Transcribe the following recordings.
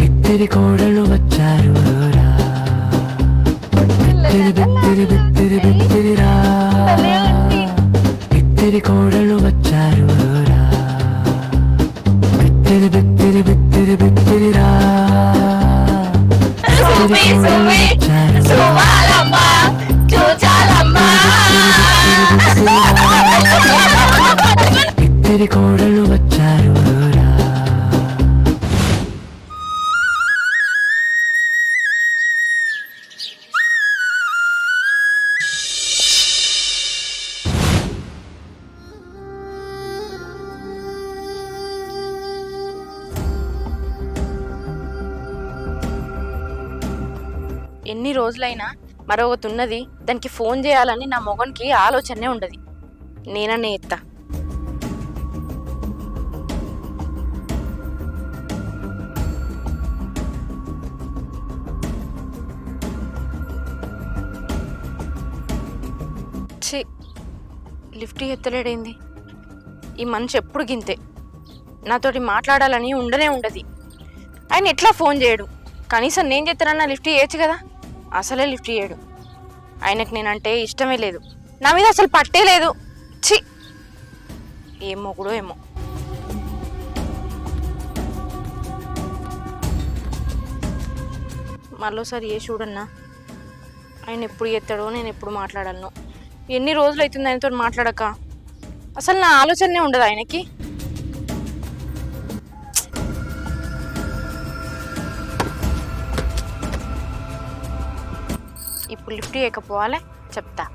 ఇద్దరి కోడలు వచ్చారు ఇద్దరి కోడలు వచ్చారు బిత్తిరిరా ఇద్దరి కోడలు వచ్చారు ఎన్ని రోజులైనా మరొకటి ఉన్నది, దానికి ఫోన్ చేయాలని నా మొగనికి ఆలోచనే ఉండదు. నేననే ఎత్తా. ఛీ, లిఫ్ట్ ఎత్తలేడేంది ఈ మనిషి? ఎప్పుడు గింతే, నాతోటి మాట్లాడాలని ఉండనే ఉండదు. ఆయన ఎట్లా ఫోన్ చేయడు? కనీసం నేను చెప్తానన్నా లిఫ్ట్ చేయొచ్చు కదా. అసలే లిఫ్ట్ చేయడు. ఆయనకు నేనంటే ఇష్టమే లేదు, నా మీద అసలు పట్టే లేదు. ఛీ, ఏమో కూడా ఏమో. మళ్ళీసారి ఏ చూడన్నా, ఆయన ఎప్పుడు ఎత్తాడో నేను ఎప్పుడు మాట్లాడాను. ఎన్ని రోజులు అవుతుంది ఆయనతో మాట్లాడక. అసలు నా ఆలోచనే ఉండదు ఆయనకి. ఇప్పుడు లిఫ్ట్ చేయకపోవాలి, చెప్తా.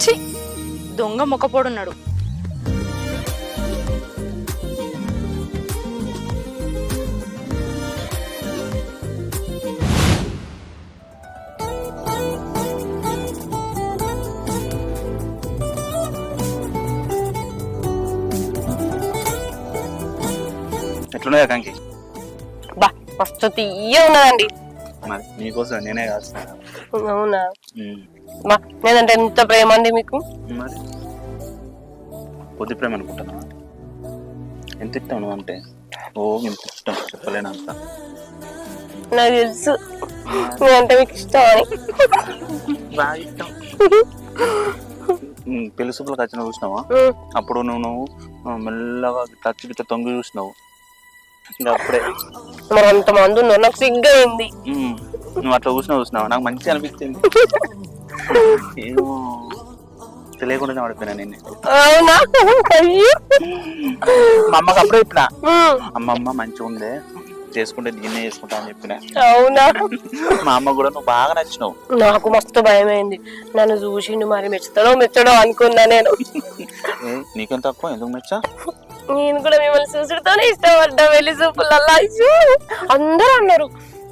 ఛీ, దొంగ మొక్కపోడున్నాడు. ఎట్లున్నాయా కంకి? బా మస్తు తీయ ఉన్నదండి. మరి నీకోసం నేనే కాస్తా. అవునా? బా నేనంటే ఎంత ప్రేమ అండి మీకు. మరి కొద్ది ప్రేమ అనుకుంటున్నా. ఎంత ఇష్టం నువ్వు అంటే? ఓ ఎంత ఇష్టం చెప్పలేనంత. నాకు తెలుసు నేనంటే మీకు ఇష్టం అని. బాగా ఇష్టం. పెళ్లి సూపులకు వచ్చిన చూసినావా? అప్పుడు నువ్వు మెల్లగా టచ్ గిట్ట తొంగి చూసినావు. ఇంకా అప్పుడే మరి అంతమంది ఉన్నారు, నాకు సిగ్గు అయింది. నువ్వు అట్లా చూసినావు, నాకు మంచిగా అనిపించింది. ఏమో తెలియకుండా పడిపోయినా నేను. అవునా? మా అమ్మకి అప్పుడే చెప్పిన, అమ్మమ్మ మంచిగా ఉందే, చేసుకుంటే దీన్నే చేసుకుంటా అని చెప్పిన. అవునా? మా అమ్మ కూడా నువ్వు బాగా నచ్చినావు. నాకు మస్తు భయమైంది. నన్ను చూసిండు మరి మెచ్చడో అనుకున్నా నేను. నీకేం తక్కువ, ఎందుకు మెచ్చా? నేను కూడా మిమ్మల్ని చూసుడుతోనే ఇష్టపడ్డా. వెళ్ళి చూపులల్లా అందరూ అన్నారు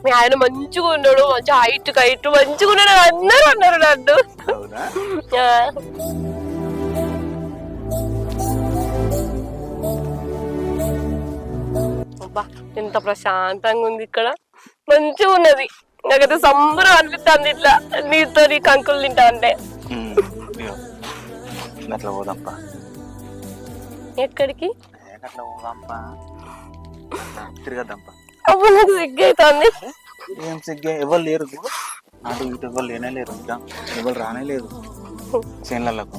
మీ ఆయన మంచిగా ఉన్నాడు, మంచి హైట్ మంచిగా ఉన్నాడు, అందరూ అన్నారు నన్ను. అబ్బా ఎంత ప్రశాంతంగా ఉంది ఇక్కడ, మంచిగా ఉన్నది. నాకైతే సంబరం అనిపిస్తుంది ఇట్లా నీతో నీ కంకులు తింటా అంటే. అట్లా పోదాంపా. ఎక్కడికి? అట్లా పోదాంపా, తిరగద్దాంపా. అబ్బా నాకు సిగ్గు అవుతుంది. ఏం సిగ్గే? ఎవరు లేరు అటు ఇటు, ఎవరు లేనే లేరు, ఇంకా ఎవరు రానే లేదు చేన్లకు.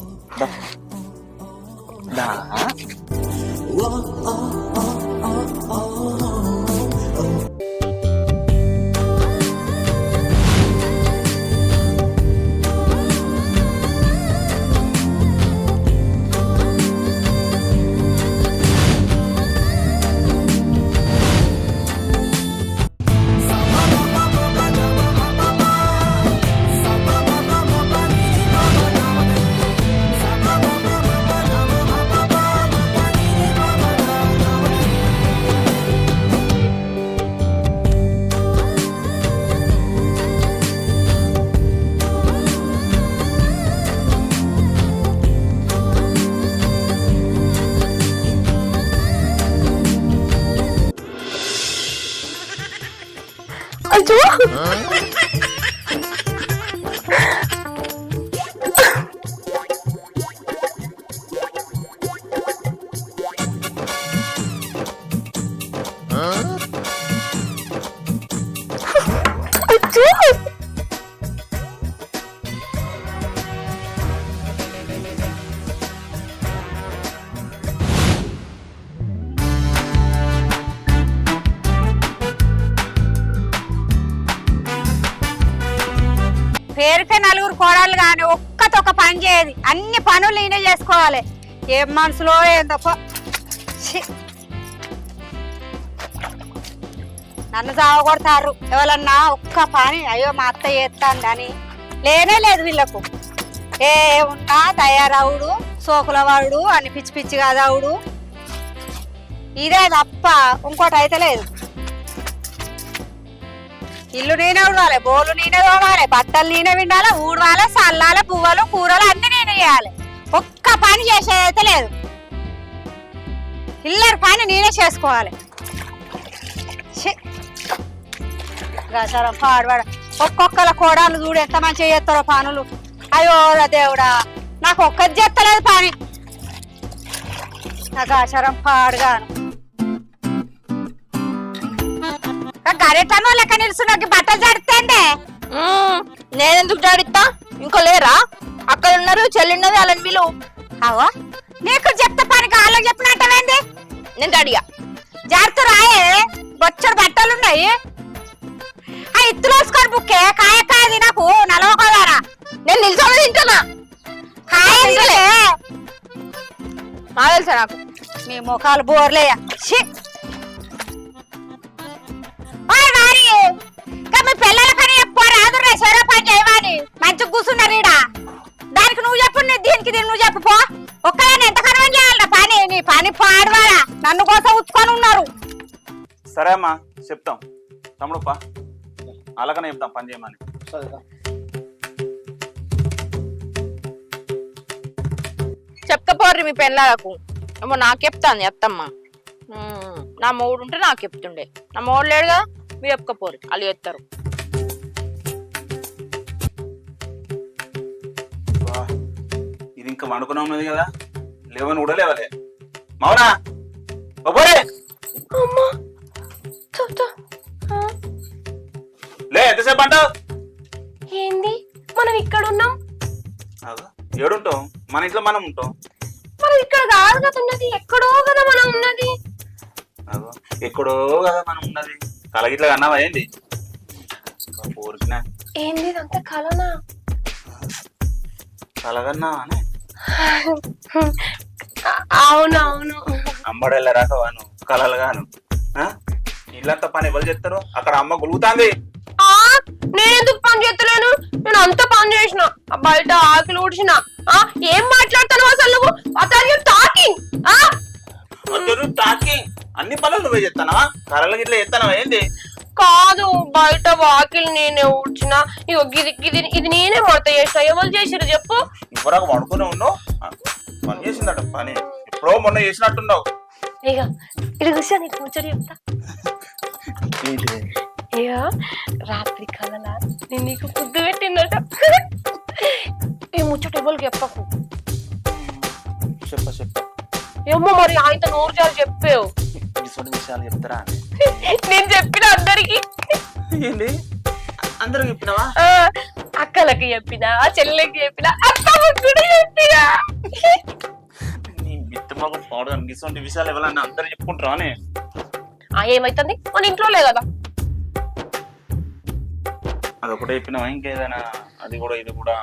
మంచు పేరుకే నలుగురు కోడళ్ళు కానీ ఒక్కతొక్క పని చేయదు. అన్ని పనులు నేనే చేసుకోవాలి. ఏం మనసులో ఏందో నన్ను చావగొడతారు ఎవరన్నా ఒక్క పని. అయ్యో మా అత్త చేస్తాను అని లేనే లేదు వీళ్ళకు. ఏ ఉన్నా తయారవుడు సోకుల వాడు అని పిచ్చి పిచ్చి కాదవుడు. ఇదే తప్ప ఇంకోటి అయితే లేదు. ఇల్లు నేనే ఉడవాలి, బోలు నేనే తోమాలి, బట్టలు నేనే వినాలి, ఊడవాలి, చల్లాలి, పువ్వులు కూరలు అన్ని నేనే చేయాలి. ఒక్క పని చేసేదైతే లేదు. ఇల్లరి పని నేనే చేసుకోవాలి. గసరం పాడవాడ ఒక్కొక్కల కోడాలు చూడు ఎంత మంచిగా చేస్తారో పనులు. అయ్యో దేవుడా నాకు ఒక్కది చేస్తలేదు పని. నాకు ఆచారం పాడుగాను గరెటనో లెక్క నిలుచున్నాకి బట్టలు జడితే నేనెందుకు జాడిస్తా? ఇంకో లేరా? అక్కడ ఉన్నారు, చెల్లి ఉన్నది, వాళ్ళని వీళ్ళు. అవో నీకు చెప్తే పని కాళ్ళకి చెప్పినట్టేంది? నేను జాడిగా జాడుతూ రాయే బొచ్చడు బట్టలు ఉన్నాయి. ఆ ఇత్తులు వేసుకొని బుక్కే కాయ కాయ తినకు నలవకోదారా. నేను నిల్చొని తింటున్నా. కాయ తినలే మా తెలుసా నాకు. మీ ముఖాలు బోర్లేయా. మీ పిల్లల పని చెప్పారు సరే పని చేయమని మంచిగా కూర్చున్నారు ఈడ. దానికి నువ్వు చెప్పు, దీనికి నువ్వు చెప్పు పో. ఒక్కదాన్ని ఎంత కనవం చేయాలరా పని? నీ పని పాడవారా నన్ను కోసం ఉచ్చుకొని ఉన్నారు. సరే అమ్మా చెప్తాం తమ్ముడు పా అలాగనే చెప్తాం పని చేయమని. చెప్పకపోర్రి మీ పిల్లలకు. ఏమో నాకు చెప్తాను అత్తమ్మ. నా మూడు ఉంటే నాకు చెప్తుండే. నా మూడు లేడు కదా, మీరు చెప్పకపోరు వాళ్ళు చెప్తారు. ఇది ఇంకా వండుకునే ఉన్నది కదా, లేవని కూడా లేవలే. మౌనా లే ఎంతసేపు అంటావు? ఏంది మనం ఇక్కడ ఉన్నాం? ఏడుంటాం? మన ఇంట్లో మనం ఉంటాం. మనం ఇక్కడ కాదు కదా ఉన్నది, ఎక్కడో కదా మనం ఉన్నది. ఎక్కడో కదా మనం ఉన్నది. కలగిట్లా కన్నావా ఏంది? ఏంది ఇదంతా కలనా? కలగన్నా అవునవును. అమ్మడెళ్ళ రాకవాను కలలు గాను. ఇల్లంతా పని ఎవరు చేస్తారు? అక్కడ అమ్మ గులుగుతాంది. నేనెందుకు పని చేస్తలేను? నేను అంత పని చేసిన, బయట ఆకలి ఊడ్చిన. ఏం మాట్లాడతాను అసలు నువ్వు? అసలు టాకింగ్ టాకింగ్ అన్ని పనులు నువ్వే చేస్తానవా? కలలు గిట్లా చేస్తానవా ఏంది? కాదు, బయట వాకిలి నేనే ఊడ్చిన. ఇగో ఇది నేనే మొత్త చేసిన. ఎవరు చేసిరు చెప్పు? ఇవ్వరాక వండుకునే ఉన్నావు. పని చేసిందట పని ఎప్పుడో మొన్న చేసినట్టున్నావు. ఇక ఇది చూసా నీకు ముచ్చట చెప్తా. ఇక రాత్రి కలలా నేను నీకు పొద్దు పెట్టిందట. ఈ ముచ్చట ఎవరికి చెప్పకు. చెప్ప ఏమో మరి ఆయన నోరు చాలు చెప్పావు. విషయాలు చెప్తారా? నేను చెప్పిన అందరికి. ఏంటి అందరికి చెప్పినావా? అక్కలకి చెప్పినా, చెల్లెకి చెప్పినా, అత్తమ్మకి కూడా చెప్పినా. నీ మిత్త మొగం పాడు ఇటువంటి విషయాలు ఎవరన్నా అందరు చెప్పుకుంటారా అని. ఏమైతుంది? మన ఇంట్లోలే కదా. అదొకటే చెప్పినావా? ఇంకేదైనా అది కూడా ఇది కూడా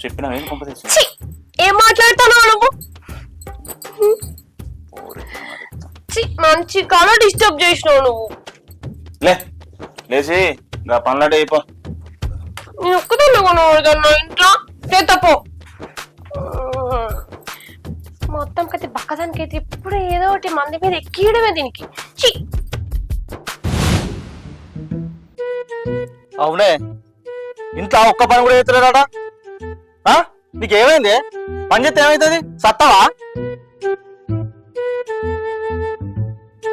చెప్పినావా? ఏం పంపదేశం? ఏం మాట్లాడుతున్నావు నువ్వు? మంచి కాలం డిస్టర్బ్ చేసినావు నువ్వు. లేచి ఇంకా పనులాడే అయిపో. నేను ఒక్కదాన్ని ఇంట్లో చేతపో. మొత్తం కైతే బక్కదానికి అయితే ఎప్పుడు ఏదో ఒకటి మంది మీద ఎక్కియడమే దీనికి. అవునే, ఇంట్లో ఒక్క పని కూడా చేస్తలేదా? నీకేమైంది? పని చేస్తే ఏమైతుంది? సత్తావా?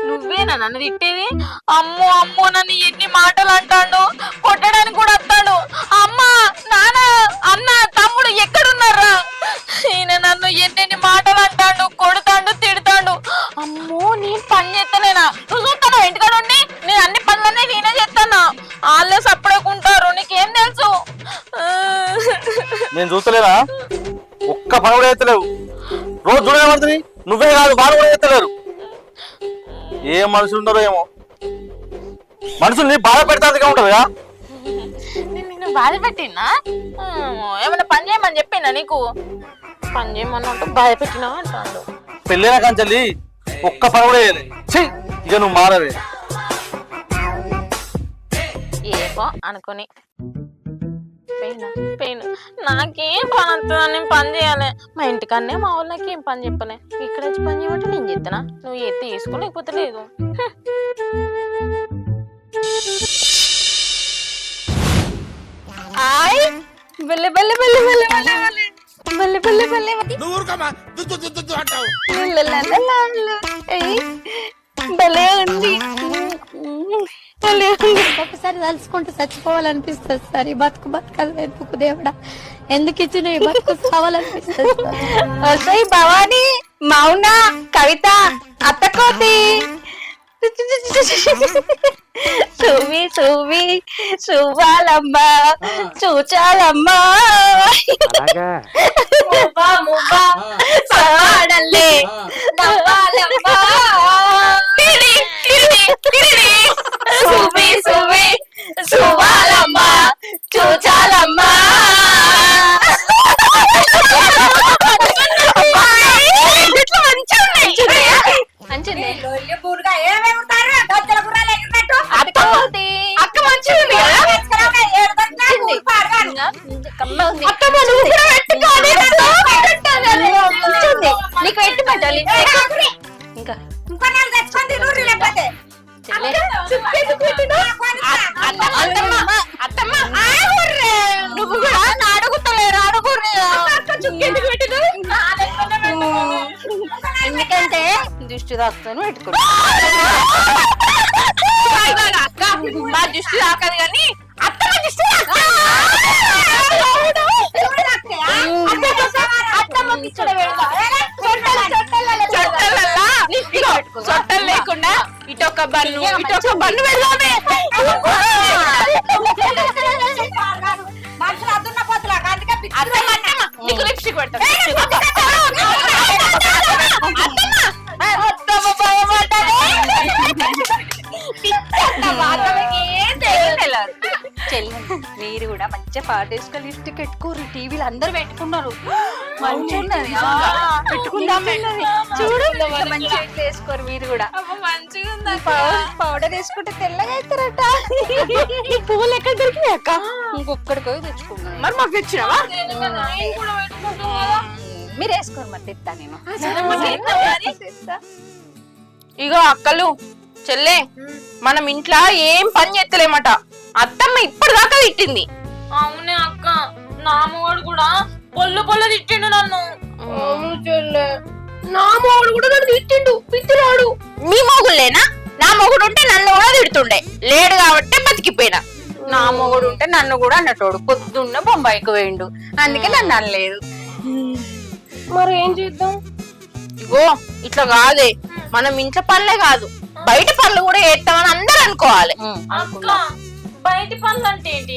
నువ్వే నువ్వేనా నన్ను తిట్టేది? అమ్మో అమ్మో నన్ను ఎన్ని మాటలు అంటాడు, కొట్టడానికి కూడా వస్తాడు. అమ్మ నాన్న అన్న తమ్ముడు ఎక్కడున్నారా? ఈయన నన్ను ఎన్నెన్ని మాటలు అంటాడు, కొడతాడు, తిడతాడు. అమ్మో నేను పని చేస్తలేనా? నువ్వు చూస్తాను ఇంటికాడ ఉండి నేను అన్ని పనులన్నీ నేనే చేస్తానా? వాళ్ళే సప్పుడేకుంటారు, నీకేం తెలుసు? నేను చూస్తలేనా? ఒక్క పని కూడా ఎత్తలేవు. రోజు చూడబడుతుంది. నువ్వే కాదు వాళ్ళు కూడా ఎత్తలేరు. ఏ మనుషులు ఉన్నారో ఏమో. మనుషుల్ని బాధ పెడతాదిగా ఉంటుందిగా. నేను బాధ పెట్టినా? ఏమైనా పని చేయమని చెప్పినా నీకు? పని చేయమని అంటూ బాధ పెట్టినా అంటాడు. పెళ్ళైన కంచెల్లి ఒక్క పని కూడా వేయలే. ఛీ, ఇక నువ్వు మారవే. ఏమో అనుకుని పెయిన్ నాకేం పని వస్తుందా? నేను పని చేయాలి. మా ఇంటికన్నే మా వాళ్ళకి ఏం పని చెప్పలే. ఇక్కడ వచ్చి పని చేయమంటే నేను చెప్తానా? నువ్వు ఎత్తి తీసుకోలేకపోతే లేదు. బల్లె బల్లె బల్లె బల్లె బల్లె బల్లె బల్లె బల్లె భలే ఉంది. ఒకసారి తలుచుకుంటూ చచ్చిపోవాలనిపిస్తుంది సార్. ఈ బతుకు బతకాలి ఎందుకు దేవుడా? ఎందుకు ఇచ్చిన ఈ బతుకు కావాలనిపిస్తుంది. వస్తాయి భవాని, మౌన, కవిత, అత్తకోతి, సువి సువి సువ్వాలమ్మ, చూచాలమ్మ, సాడల్లే నవ్వాలమ్మ, సువి సువి సువ్వాలమ్మ, చూచాలమ్మ. నీకు ఎట్టి పట్టాలి ఇంకా నువ్వు కూడా అడుగుతలేరు అడుగుర్రి. ఎందుకంటే దృష్టి తాకుతాను పెట్టుకున్నా. మా దృష్టి తాకదు కానీ అత్తమ్మ దృష్టి చొట్టలు లేకుండా ఇటొక బన్ను ఇటొక బన్ను పెడదామే. నీకు లిప్స్టిక్ పెడతా. మీరు కూడా మంచిగా పాటేసుకో, లిప్స్టిక్ పెట్టుకోరు. టీవీలు అందరు పెట్టుకున్నారు. మంచిగా చూడు, మంచిగా వేసుకోరు. మీరు కూడా పౌడర్ వేసుకుంటే తెల్లగా అవుతారట. పువ్వులు ఎక్కడ దొరికినాయి అక్క? ఇంకొక్కడికి పోయి తెచ్చుకున్నాను. మరి మాకు తెచ్చినావా? మీరు వేసుకోరు. మరి తెస్తా నేను. ఇగో అక్కలు చెల్లె, మనం ఇంట్లో ఏం పని చేస్తలేమట. అత్తమ్మ ఇప్పటిదాకా తిట్టింది. అవునే అక్క, నా మొగుడు కూడా పొల్లు పొల్ల తిట్టిండు నన్ను. నా మొగుడు కూడా నన్ను తిట్టిండు, పిచ్చిరాడు. మీ మొగుళ్ళేనా? నా మొగుడు ఉంటే నన్ను కూడా తిడుతుండే. లేడు కాబట్టి బతికిపోయినా. నా మొగుడు ఉంటే నన్ను కూడా అన్నటోడు. పొద్దున్న బొంబాయికి పోయిండు, అందుకే నన్ను అనలేదు. మరి ఏం చేద్దాం? ఇగో ఇట్లా కాదే, మనం ఇంట్లో పనులే కాదు బయట పనులు కూడా చేస్తామని అందరు అనుకోవాలి. బయట పనులు అంటే ఏంటి?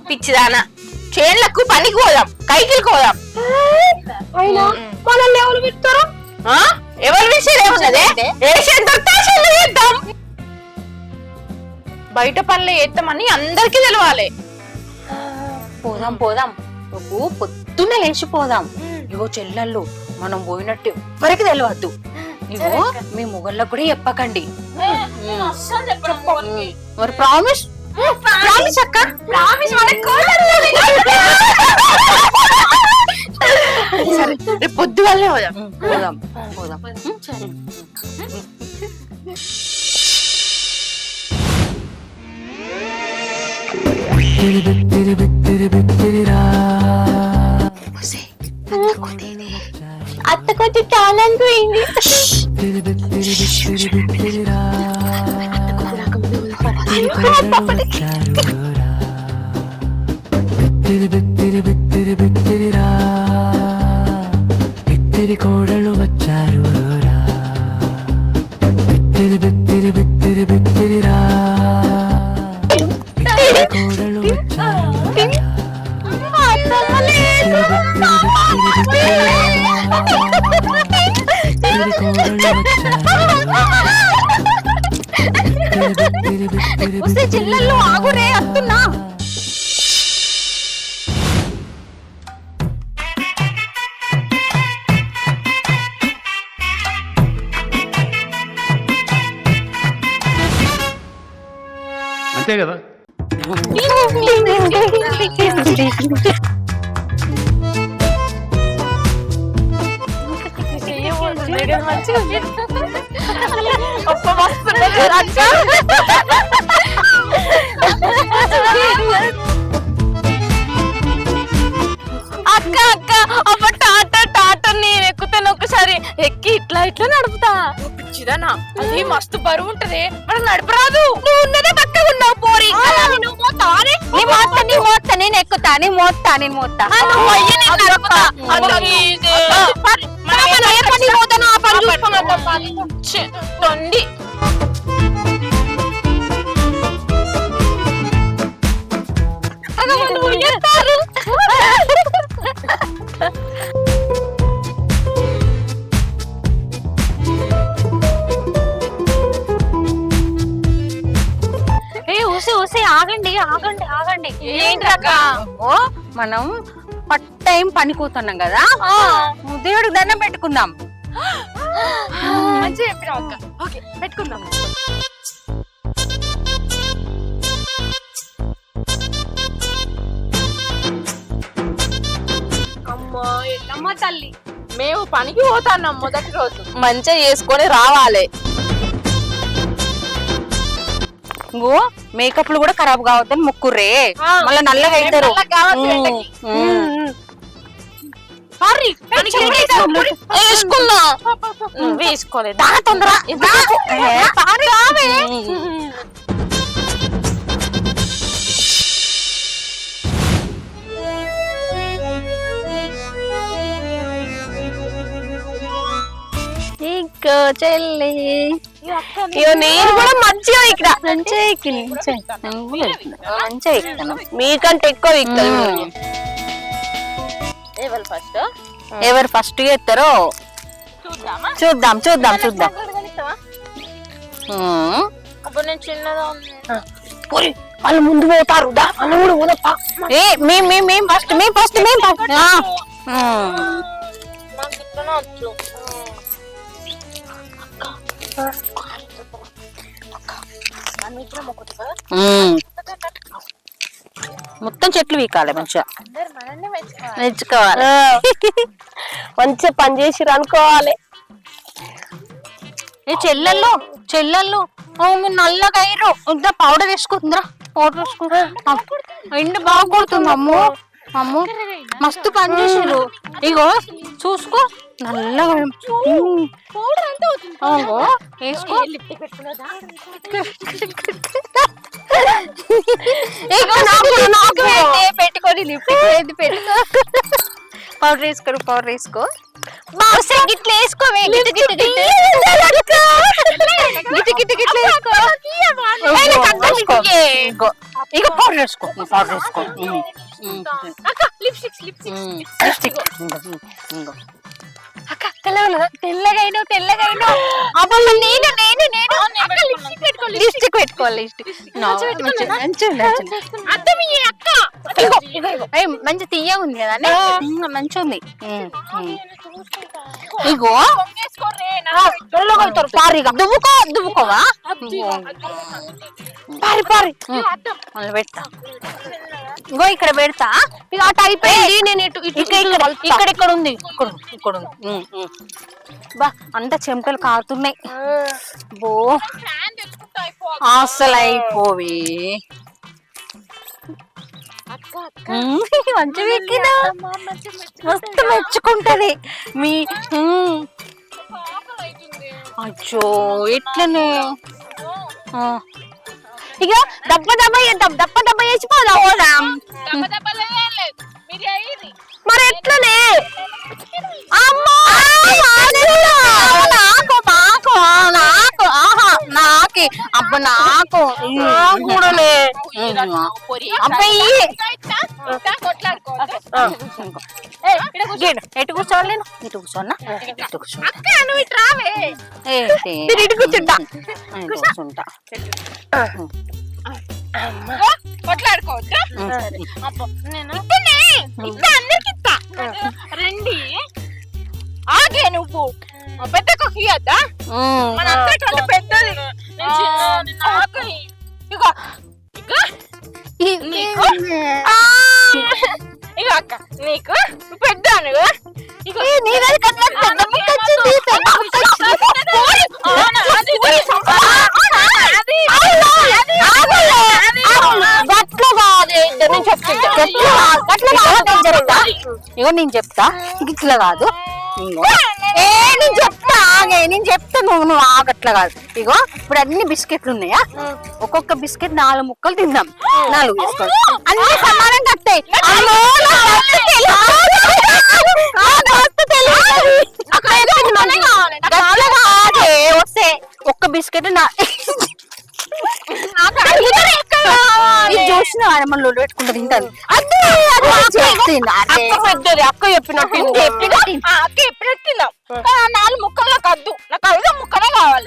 పిచ్చిదానా, చేన్లకు పనికి పోదాం, కైకిలకు పోదాం. అయినా మనల్ని ఎవరు పెడతారు? ఎవరు విషయం చేద్దాం. బయట పనులు చేస్తామని అందరికి తెలవాలి. పోదాం పోదాం, నువ్వు పొద్దున్నే లేచిపోదాం. ఇగో చెల్లెళ్ళు, మనం పోయినట్టు ఎవరికి తెలియద్దు. ఇగో మీ మొగళ్ళకు కూడా చెప్పకండి. మరి ప్రామిస్? ప్రామిస్ అక్క, ప్రామిస్. రేపు పొద్దు వల్లే పోదాం. పోదాం పోదాం. బిత్తిరి బిత్తిరి బిత్తిరిరా, అత్త కొంచెం చాలా పోయింది. బిత్తిరి బిత్తిరి బిత్తిరి బిత్తిరిరా బిత్తిరి కోడలు వచ్చారురా బిత్తిరి బిత్తిరి బిత్తిరి బిత్తిరిరా బిత్తిరి కోడలు వచ్చారురా బిత్తిరి బిత్తిరి బిత్తిరి బిత్తిరిరా బిత్తిరి కోడలు వచ్చారురా చిల్లల్లో ఆగురే వస్తున్నా. అంతే కదా. అక్క అక్క అమ్మ టాటా టాటా నేను ఎక్కుతాను ఒకసారి ఎక్కి ఇట్లా ఇట్లా నడుపుతా. పిచ్చిదానా అది మస్తు బరువు ఉంటది మనం నడపరాదు. నువ్వు ఉన్నదే పక్కగా ఉన్నావు పోరి. నేను ఎక్కుతా నేను మోస్తా తొండి ఆగండి ఆగండి ఆగండి. ఏంటక్క ఓ మనం టైం పని కూతున్నాం కదా, దేవుడికి దండం పెట్టుకుందాం. మంచిగా చెప్పినావు అక్క. ఓకే పెట్టుకుందాం. అమ్మా ఎల్లమ్మ తల్లి, మేము పనికి పోతాన్నాం మొదటి రోజు. మంచిగా చేసుకొని రావాలి. ఇంకో మేకప్లు కూడా ఖరాబ్ కావద్దని ముక్కుర్రే, మళ్ళీ నల్లగా అవుతారు. వేసుకోలేదు ఇంకో చెల్లి నేను కూడా మంచిగా ఇక్కడ మంచిగా ఎక్కుతాను. మీకంటే ఎక్కువ ఎక్కుతాను. ఎవరు ఫస్ట్ ఎత్తారో చూద్దాం చూద్దాం చూద్దాం. అప్పుడు నేను చిన్నదా వాళ్ళు ముందు పోతారు, వాళ్ళు కూడా పోతా. మేం ఫస్ట్ మొత్తం చెట్లు వీకాలి మంచిగా మెచ్చుకోవాలి. మంచిగా పని చేసి అనుకోవాలి. చెల్లెళ్ళు మీరు నల్లగా అయ్యారు. ఇంత పౌడర్ వేసుకుంటుందిరా, పౌడర్ వేసుకుంటా. ఎండ బాగా కొడుతుంది. అమ్మో మస్తు పని చేసారు. ఇగో చూసుకో నల్లగా వేసుకో. పెట్టుకొని లిప్టిక్ పెట్టుకో. పౌడర్ వేసుకో. గిట్ల వేసుకోవే. ఇక పౌడర్ వేసుకో. తెల్లగైనా లిప్స్టిక్ పెట్టుకోవాలి. మంచి తీయ ఉంది కదా, మంచి ఉంది. ఇగో దువ్వుకోవా పారి మళ్ళీ పెడతా. ఇంకో ఇక్కడ పెడతా. ఇక అటు అయిపోయింది. నేను ఇక్కడ ఉంది. బా అంత చెమటలు కారుతున్నాయి. బో అసలు అయిపోవి. మంచిగా ఎక్కినా మస్తు మెచ్చుకుంటది. మీ అచ్చో ఎట్లనే ఇక దెబ్బ దెబ్బ చేద్దాం, దెబ్బ దెబ్బ చేసిపోదాం పోదాం. మరి ఎట్లనే అమ్మో నాకు నాకు నాకు ఆహా నాకి అబ్బ నాకు కూడానే అబ్బాయి ఎటు కూర్చోవాలి నేను ఇటు కూర్చోన్నా ఇటు కూర్చుంటా ఇటు కూర్చుంటా కూర్చుంటా కొట్లాడుకోవద్దా రండి ఆగే నువ్వు పెద్ద కొయ్యద్దా మన అంతకంటే పెద్దది ఇక అక్క నీకు పెద్ద ఇగో నేను చెప్తా ఇట్లా కాదు నేను చెప్తా నువ్వు ఆగట్లా కాదు. ఇగో ఇప్పుడు అన్ని బిస్కెట్లు ఉన్నాయా, ఒక్కొక్క బిస్కెట్ 4 ముక్కలు తిందాం. 4 వేసుకోండి అన్ని సమానం కట్టాయి. వస్తే ఒక్క బిస్కెట్ చూసిన మన పెట్టుకుంటా తింటాను. అక్క చెప్పినట్టు అక్క ఎప్పుడెట్టు 4 ముక్కల్లో కద్దు, నాకు 5 ముక్కలే కావాలి.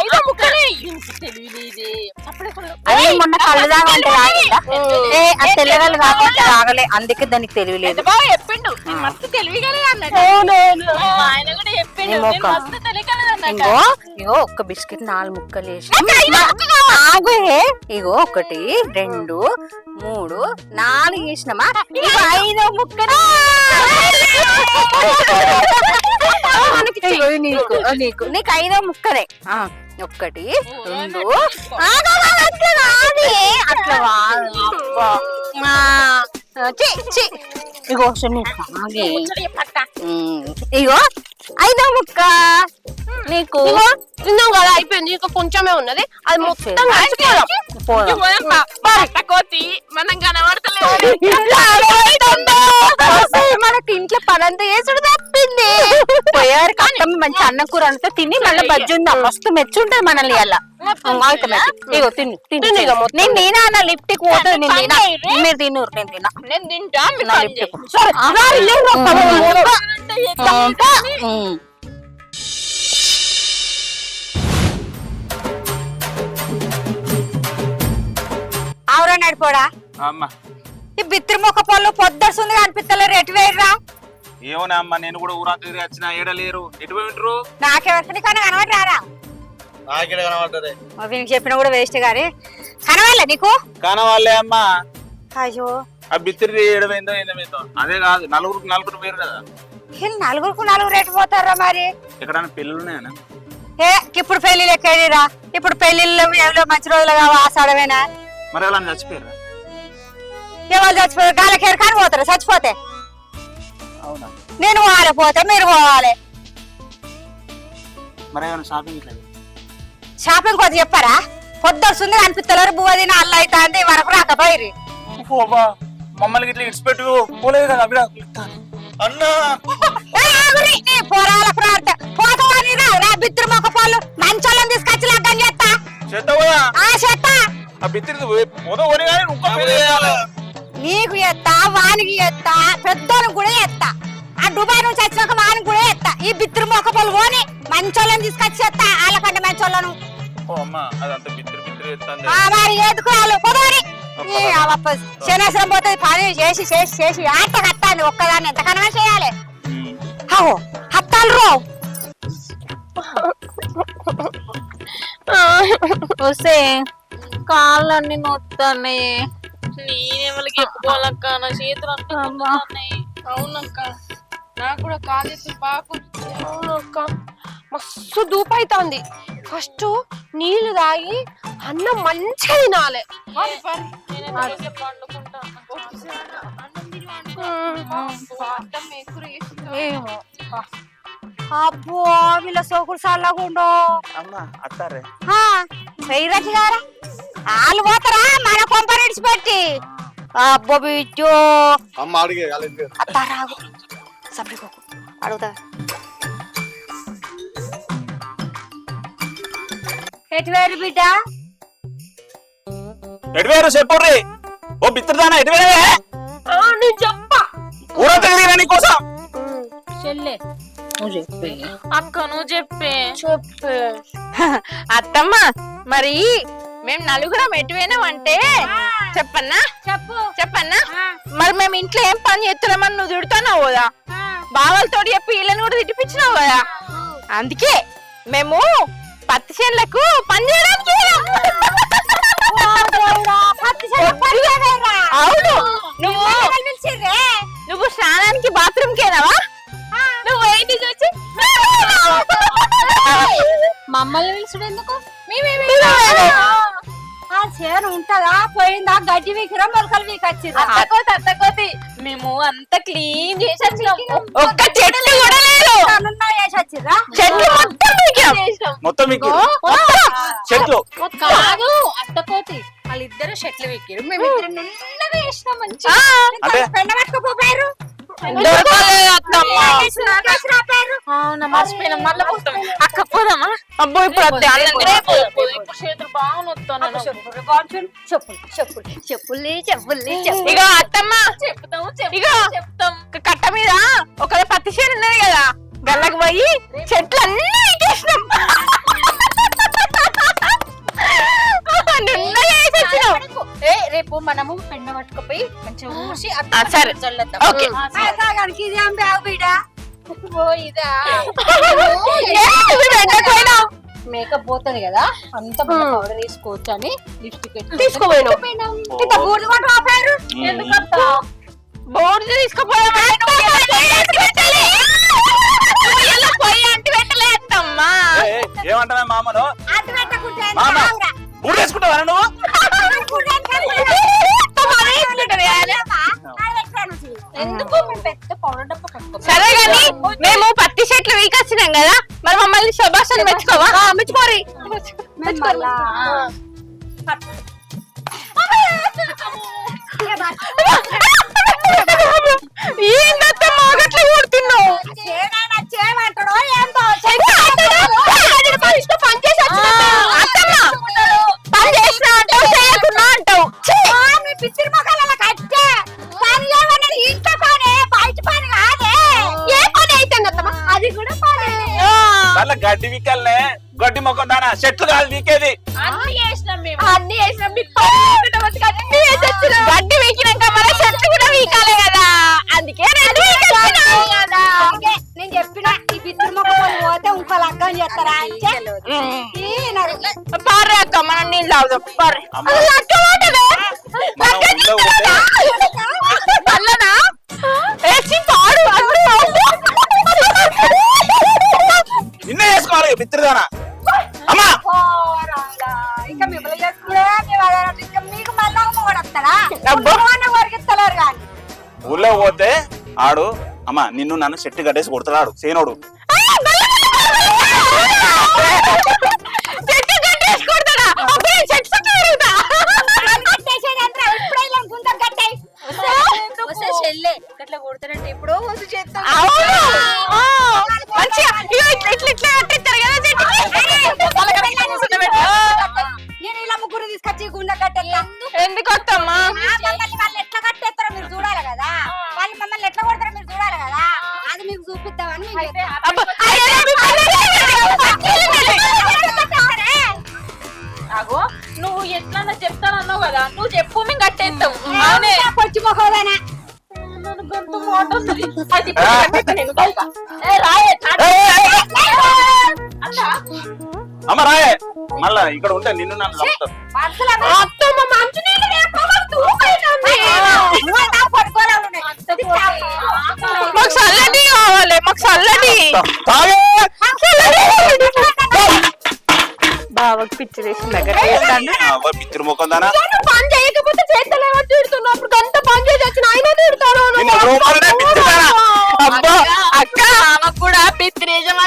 5 ముక్కలే అదే మొన్న కళ్ళదాగా అంటే అది తెల్లగలు కాకుండా రాగలే, అందుకే దానికి తెలియలేదు. బాగా చెప్పిండు మస్తు తెలివిగలే అన్నట్టు. ఆయన కూడా చెప్పిండు మస్తు తెలియగలదు అన్నట్టు. ఇగో ఒక్క బిస్కెట్ 4 ముక్కలు వేసి ఇగో 1 2 3 4 వేసినమా 5వ ముక్కలు నీకు నీకు 5వ ముక్కలే. 1 2 అట్లా ఇగో ఇగో 5వ ముక్క నీకు తిన్నాం కదా అయిపోయింది, ఇంకా కొంచెమే ఉన్నది అది మొత్తం కోతి మనం కనబడతలేదు. మనకి ఇంట్లో పనంతా చేసుడు తప్పింది. పోయారు కట్టం మంచి అన్నం కూర అంతా తిని మళ్ళీ బజ్జుందా మస్తు మెచ్చుంటది మనల్ని అలా. ఇగో తిను నేను తినా అన్న లిఫ్ట్కి పోతుంది. నేను తినా మీరు తినరు నేను తినా నేను తింటా ఆవురా నడిపోడా ఈ బిత్రి మొక్క పళ్ళు పొద్దస్తుంది అనిపిస్తలేరు. ఎటు వేయరా ఏమోనా అమ్మ, నేను కూడా ఊరా తిరిగి వచ్చిన ఏడలేరు. ఎటు పోయింటారు? నాకెవరికి కానీ కనబడరారా? నాకేడ కనబడతారే? వీనికి చెప్పినా కూడా వేస్ట్ గాని కనవాలే నీకు కనవాలే అమ్మా. అయ్యో ఆ బిత్తిరి ఏడమైందో ఏదమైందో అదే కాదు, నలుగురు పేరు కదా. నలుగురికి 4 రేటు పోతారా మరి? ఎక్కడైనా పెళ్ళిళ్ళు ఉన్నాయా? ఇప్పుడు పెళ్లిళ్ళు ఎక్కడిరా? ఇప్పుడు పెళ్లిళ్ళు ఎవరో మంచి రోజులు కావా ఆసాడమేనా? మరి ఎవరైనా చచ్చిపోయారా? ఎవరు చచ్చిపోయారు? గాలకేరు కానీ పోతారు చచ్చిపోతే. అవునా? నేను పోవాలి, పోతే మీరు పోవాలి. మరి ఏమైనా షాపింగ్ ఇట్లా షాపింగ్ కొద్ది చెప్పారా? పొద్దుస్తుంది అనిపిస్తలేరు. బువ్వ తిన అల్ల అవుతా అంటే వరకు రాకపోయి మమ్మల్ని ఇట్లా ఇడిచిపెట్టు పోలేదు కదా అభిరా అన్నా పోరాల ప్రార్థ పోతావని రా బిత్తురు మొక్క పాలు మంచోళ్ళని తీసుకొచ్చి లగ్గం చేస్తా. నీకు ఎత్తా వానికి ఎత్తా పెద్దోనికి కూడా ఎత్తా. ఆ దుబాయ్ నుంచి వచ్చినాక వానికి కూడా ఎత్తా. ఈ బిత్తురు మొక్క పాలు పోని మంచోళ్ళని తీసుకొచ్చి ఎత్తా. వాళ్ళకంటే మంచోళ్ళను మరి ఎందుకు వాళ్ళు పొదవని శనేశ్వరం పోతుంది. పని చేసి చేసి చేసి ఆట కట్టాలి. ఒక్కదాన్ని ఎంతకన్నా చేయాలి. హత్తాలు రో వస్తే కాళ్ళన్నీ నొత్తాయి. నేనెవరికి చెప్పుకోవాలక్క, నా చేతులు అంటున్నాయి. అవునక్క నాకు కూడా కాలేసి బాగా. అవునక్క మస్తు దూపు అవుతుంది. ఫస్ట్ నీళ్లు తాగి అన్నం మంచిగా తినాలి. ఏమో అబ్బో వీళ్ళ సోకులు చల్లగుండో అమ్మా అత్తారే వెయ్యరచ్చు గారా వాళ్ళు పోతారా మన కొంప విడిచిపెట్టి అబ్బో బిడ్డో అమ్మ అడిగే అత్తారాగు సపరికోకు అడుగుతా ఎటు వేరు బిడ్డ ఎటువేరు చెప్పుర్రి ఓ బిత్రదానా ఎటువేరే నేను చెప్పా ఊరంతా తిరిగినా నీకోసం అక్క నువ్వు చెప్పే అత్తమ్మ మరి మేము నలుగురం ఎటువైనామంటే చెప్పన్నా చెప్పన్నా మరి మేము ఇంట్లో ఏం పని చేస్తున్నామని నువ్వు తిడుతున్నావు కదా బావలతో చెప్పి వీళ్ళని కూడా తిట్టిపించినావు కదా అందుకే మేము పత్తి చేనులకు పని చేయడానికి అవును నువ్వు స్నానానికి బాత్రూమ్ కేనావా నువ్వు ఏంటి చూసి మమ్మల్ని పిలుచుడు ఎందుకు ఆ చేను ఉంటదా పోయిందా గడ్డి వీకిరా మొలకలు వీకొచ్చిరా అత్తకోతి మేము అంత క్లీన్ చేసి వచ్చినాం ఒక్క చెట్టు కూడా లేదు వచ్చిరా చెట్లు మొత్తం మీకు చెట్లు కాదు అత్తకోతి వాళ్ళిద్దరు షెట్లు వెక్కిరు మేమిద్దరు నిన్నగా వేసినాం మంచి అంటే పెండ పట్టుకోపోయారు అవునా మర్చిపోయినా మళ్ళీ పోతాం అక్క పోదామా అబ్బో ఇప్పుడు చేతులు బాగా నొత్తాను చెప్పుల్ని ఇక అత్తమ్మ చెప్తాము ఇక చెప్తాం కట్ట మీద ఒక పత్తి చేను ఉన్నది కదా గల్లకి పోయి చెట్లు అన్ని వీకేసినాం రేపు మనము పెండ పట్టుకుపోయి మంచిగా ఊసి సరే ఓకే మేకప్ పోతుంది కదా అంత పౌడర్ వేసుకోవచ్చు అని లిప్స్టిక్ తీసుకోపోయినా బోర్డు తీసుకుపోయి పెట్టలేదమ్మా ఏమంటా మామను మామ బూడు వేసుకుంటావా నువ్వు ఎందుకు మేము పెద్ద పౌడర్ డబ్బా కట్టుకోం సరే గాని మేము పత్తి చెట్లు వీకొచ్చినాం కదా మరి మమ్మల్ని శుభాషని మెచ్చుకోవా మెచ్చుకోరి ఏందత్తమ్మ గట్ల కొడుతున్నావు పని చేసినా అంటావు చేయకున్నా అంటావు పిచ్చిరి మొక్కల కట్టే పని ఏమన్నది ఇంట్లో పని బయట పని కాదే ఏ పని అయితే అది కూడా పని మళ్ళీ గడ్డి వీకెళ్ళనే గడ్డి మొక్కం దానా చెట్లు కాదు వీకేది అన్ని చేసినాం గడ్డి వీకినాక మన చెట్లు కూడా వీకాలి కదా అందుకే నేను చెప్పిన ఈ పిచ్చిరి మొక్క పోతే ఇంకో లగ్గం చేస్తారా అంటే పారే అక్క మనం నీళ్ళు తాగుదాం పారే మనం ఊళ్ళో పోతే పల్లనా వేసి పాడు నిన్నే వేసుకోవాలి మిత్రదానా అమ్మా ఇంకా మిమ్మల్ని చేసుకునే ఇంకా మీకు మళ్ళా కూడా వస్తాడా వరకిస్తలేరు కానీ ఊళ్ళో పోతే ఆడు అమ్మా నిన్ను నన్ను చెట్టు కట్టేసి కొడుతున్నాడు సేనోడు అట్లా కొడతారంటే ఎప్పుడో వసు చేస్తాం నేను ఇలా ముగ్గురు తీసుకొచ్చి గుండె కట్టెళ్ళా ఎందుకు వస్తామ్మా వాళ్ళు ఎట్లా కట్టేస్తారో మీరు చూడాలి కదా వాళ్ళు మమ్మల్ని ఎట్లా కొడతారో మీరు చూడాలి కదా అది మీకు చూపిద్దామని అగో నువ్వు ఎట్లా చెప్తానన్నావు కదా నువ్వు చెప్పు మేము కట్టేస్తాం పొచ్చి మొహోదానా అమ్మ రాయే మళ్ళా ఇక్కడ ఉంటే నిన్ను నన్ను చంపుతారు మాకు చల్లటి కావాలి మాకు చల్లటి బావకి పిచ్చి వేసిన దగ్గర పిత్తిరి ముఖం దానా పని చేయకపోతే చేతలేమో తిడుతున్నావు అప్పుడు గంట పని చేసి వచ్చిన ఆయన తిడతాను నిన్ను రూపాయలనే పిచ్చిదానా? అబ్బా అక్క ఆమెకు కూడా పిత్తిరేజం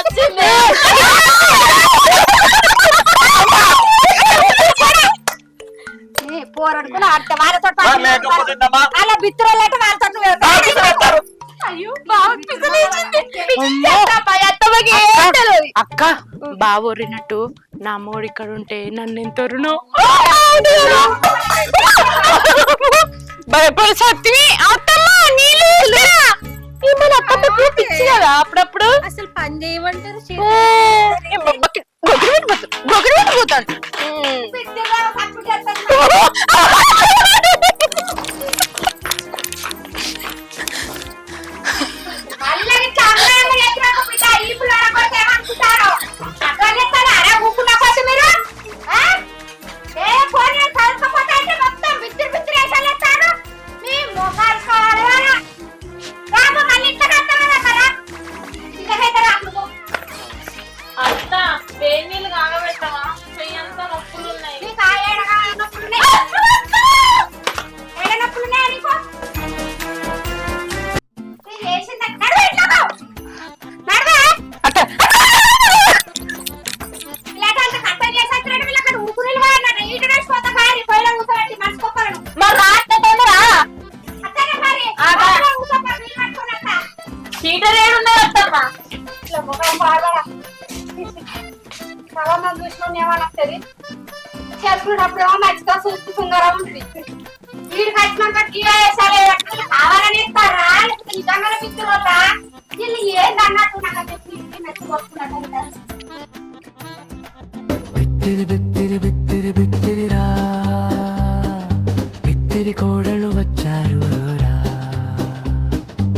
అక్క బావోరినట్టు నా అమ్మోడు ఇక్కడ ఉంటే నన్ను ఎంతరును భయపడి సత్తివి అత్తమ్మ నీళ్ళు పిచ్చి కదా అప్పుడప్పుడు అసలు పని చేయమంటారు పోతాను చాలా మంది చూసిన ఏమనొస్తుంది చేసుకున్నప్పుడు ఏమో మంచిగా చూస్తూ సుందరం ఉంటుంది వీడికి వచ్చినాక కావాలని ఇస్తారా లేకపోతే నిజంగానే పిచ్చుకోరా వీళ్ళు ఏందన్నట్టు నాకు చెప్పి మెచ్చుకోసుకున్నట్టు బిత్తిరి బిత్తిరి